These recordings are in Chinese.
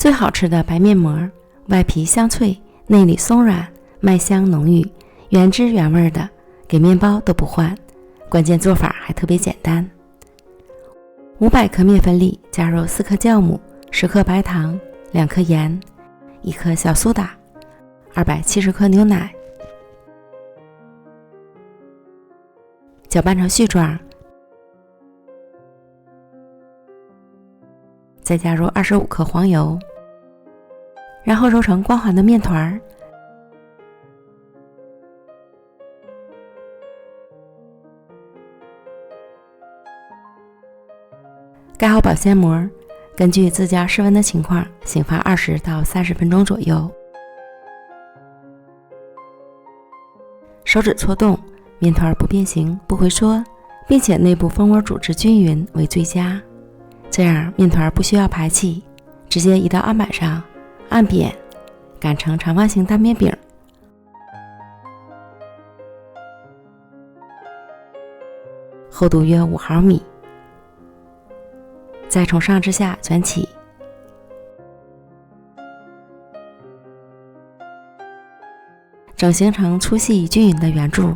最好吃的白面膜，外皮香脆，内里松软，麦香浓郁，原汁原味的，给面包都不换。关键做法还特别简单。500克面粉里加入4克酵母、10克白糖、2克盐、1克小苏打、270克牛奶，搅拌成絮状，再加入25克黄油，然后揉成光滑的面团。盖好保鲜膜，根据自家室温的情况醒发20到30分钟左右。手指搓动，面团不变形不回缩，并且内部蜂窝组织均匀为最佳。这样面团不需要排气，直接移到案板上，按扁，擀成长方形大面饼。厚度约5毫米，再从上至下卷起，整形成粗细均匀的圆柱。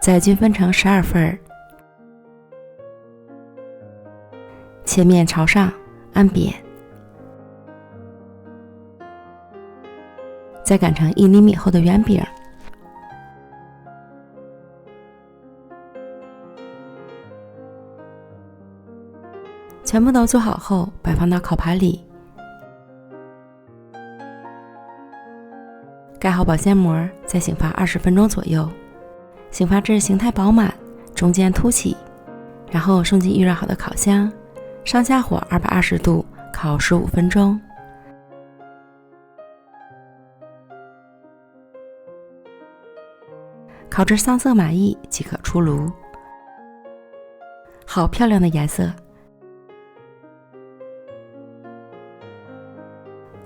再均分成12份，切面朝上，按扁，再擀成1厘米厚的圆饼。全部都做好后，摆放到烤盘里，盖好保鲜膜，再醒发20分钟左右，醒发至形态饱满，中间凸起，然后送进预热好的烤箱，上下火220度烤15分钟。烤至上色满意即可出炉。好漂亮的颜色！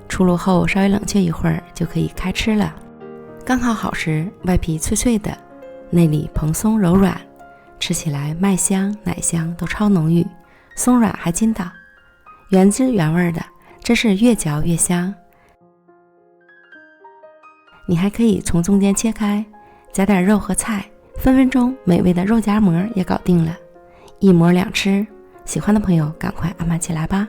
出炉后稍微冷却一会儿就可以开吃了。刚烤好时，外皮脆脆的，内里蓬松柔软，吃起来麦香奶香都超浓郁，松软还筋道，原汁原味的，真是越嚼越香。你还可以从中间切开，加点肉和菜，分分钟美味的肉夹馍也搞定了，一馍两吃。喜欢的朋友赶快安排起来吧。